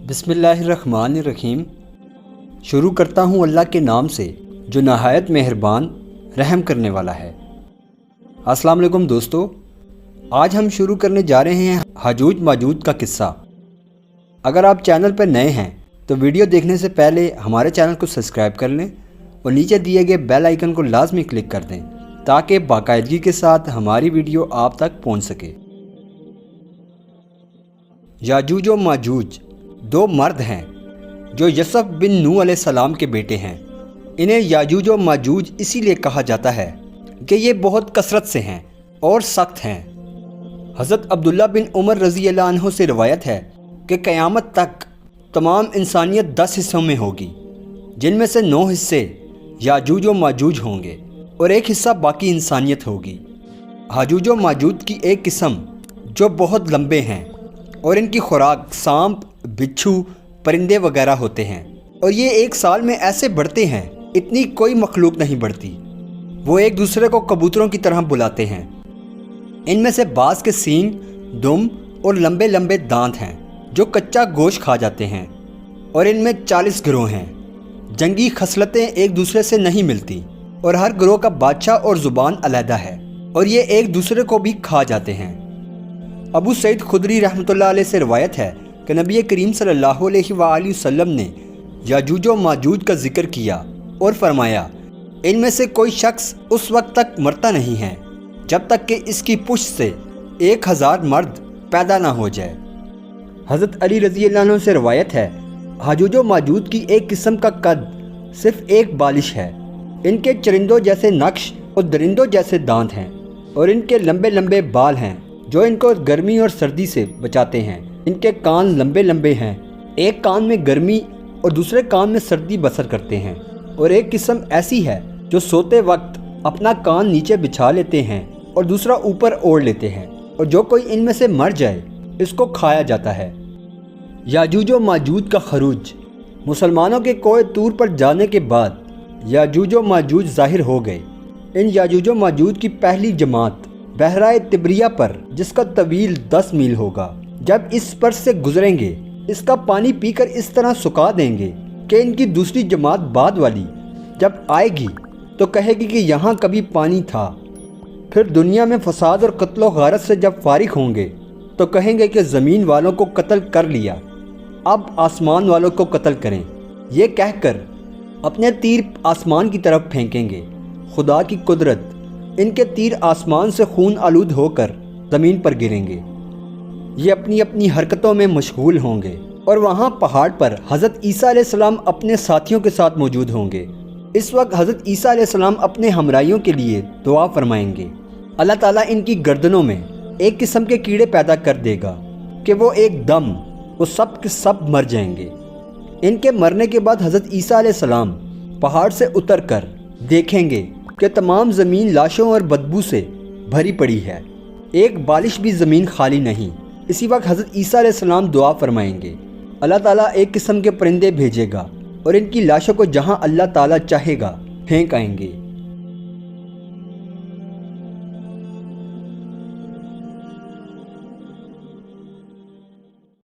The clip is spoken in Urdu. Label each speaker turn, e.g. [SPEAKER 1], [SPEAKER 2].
[SPEAKER 1] بسم اللہ الرحمن الرحیم۔ شروع کرتا ہوں اللہ کے نام سے جو نہایت مہربان رحم کرنے والا ہے۔ السلام علیکم دوستو، آج ہم شروع کرنے جا رہے ہیں یاجوج ماجوج کا قصہ۔ اگر آپ چینل پر نئے ہیں تو ویڈیو دیکھنے سے پہلے ہمارے چینل کو سبسکرائب کر لیں اور نیچے دیے گئے بیل آئیکن کو لازمی کلک کر دیں تاکہ باقاعدگی کے ساتھ ہماری ویڈیو آپ تک پہنچ سکے۔ یاجوج و ماجوج دو مرد ہیں جو یوسف بن نوح علیہ السلام کے بیٹے ہیں۔ انہیں یاجوج و ماجوج اسی لیے کہا جاتا ہے کہ یہ بہت کثرت سے ہیں اور سخت ہیں۔ حضرت عبداللہ بن عمر رضی اللہ عنہ سے روایت ہے کہ قیامت تک تمام انسانیت 10 حصوں میں ہوگی، جن میں سے 9 حصے یاجوج و ماجوج ہوں گے اور ایک حصہ باقی انسانیت ہوگی۔ یاجوج و ماجوج کی ایک قسم جو بہت لمبے ہیں اور ان کی خوراک سانپ، بچھو، پرندے وغیرہ ہوتے ہیں، اور یہ ایک سال میں ایسے بڑھتے ہیں اتنی کوئی مخلوق نہیں بڑھتی۔ وہ ایک دوسرے کو کبوتروں کی طرح بلاتے ہیں۔ ان میں سے بعض کے سینگ، دم اور لمبے لمبے دانت ہیں جو کچا گوشت کھا جاتے ہیں، اور ان میں 40 گروہ ہیں۔ جنگی خصلتیں ایک دوسرے سے نہیں ملتی اور ہر گروہ کا بادشاہ اور زبان علیحدہ ہے، اور یہ ایک دوسرے کو بھی کھا جاتے ہیں۔ ابو سعید خدری رحمۃ اللہ علیہ سے روایت ہے کہ نبی کریم صلی اللہ علیہ وآلہ وسلم نے یاجوج و ماجوج کا ذکر کیا اور فرمایا، ان میں سے کوئی شخص اس وقت تک مرتا نہیں ہے جب تک کہ اس کی پشت سے 1000 مرد پیدا نہ ہو جائے۔ حضرت علی رضی اللہ عنہ سے روایت ہے، یاجوج و ماجوج کی ایک قسم کا قد صرف ایک بالش ہے۔ ان کے چرندوں جیسے نقش اور درندوں جیسے دانت ہیں، اور ان کے لمبے لمبے بال ہیں جو ان کو گرمی اور سردی سے بچاتے ہیں۔ ان کے کان لمبے لمبے ہیں، ایک کان میں گرمی اور دوسرے کان میں سردی بسر کرتے ہیں، اور ایک قسم ایسی ہے جو سوتے وقت اپنا کان نیچے بچھا لیتے ہیں اور دوسرا اوپر اوڑھ لیتے ہیں، اور جو کوئی ان میں سے مر جائے اس کو کھایا جاتا ہے۔ یاجوج و ماجوج کا خروج۔ مسلمانوں کے کوہ طور پر جانے کے بعد یاجوج و ماجوج ظاہر ہو گئے۔ ان یاجوج و ماجوج کی پہلی جماعت بحیرہ طبریہ پر، جس کا طویل 10 میل ہوگا، جب اس پر سے گزریں گے اس کا پانی پی کر اس طرح سکھا دیں گے کہ ان کی دوسری جماعت بعد والی جب آئے گی تو کہے گی کہ یہاں کبھی پانی تھا۔ پھر دنیا میں فساد اور قتل و غارت سے جب فارغ ہوں گے تو کہیں گے کہ زمین والوں کو قتل کر لیا، اب آسمان والوں کو قتل کریں۔ یہ کہہ کر اپنے تیر آسمان کی طرف پھینکیں گے۔ خدا کی قدرت، ان کے تیر آسمان سے خون آلود ہو کر زمین پر گریں گے۔ یہ اپنی اپنی حرکتوں میں مشغول ہوں گے، اور وہاں پہاڑ پر حضرت عیسیٰ علیہ السلام اپنے ساتھیوں کے ساتھ موجود ہوں گے۔ اس وقت حضرت عیسیٰ علیہ السلام اپنے ہمراہیوں کے لیے دعا فرمائیں گے۔ اللہ تعالیٰ ان کی گردنوں میں ایک قسم کے کیڑے پیدا کر دے گا کہ وہ ایک دم وہ سب کے سب مر جائیں گے۔ ان کے مرنے کے بعد حضرت عیسیٰ علیہ السلام پہاڑ سے اتر کر دیکھیں گے کہ تمام زمین لاشوں اور بدبو سے بھری پڑی ہے، ایک بالش بھی زمین خالی نہیں۔ اسی وقت حضرت عیسیٰ علیہ السلام دعا فرمائیں گے۔ اللہ تعالیٰ ایک قسم کے پرندے بھیجے گا اور ان کی لاشوں کو جہاں اللہ تعالیٰ چاہے گا پھینک آئیں گے۔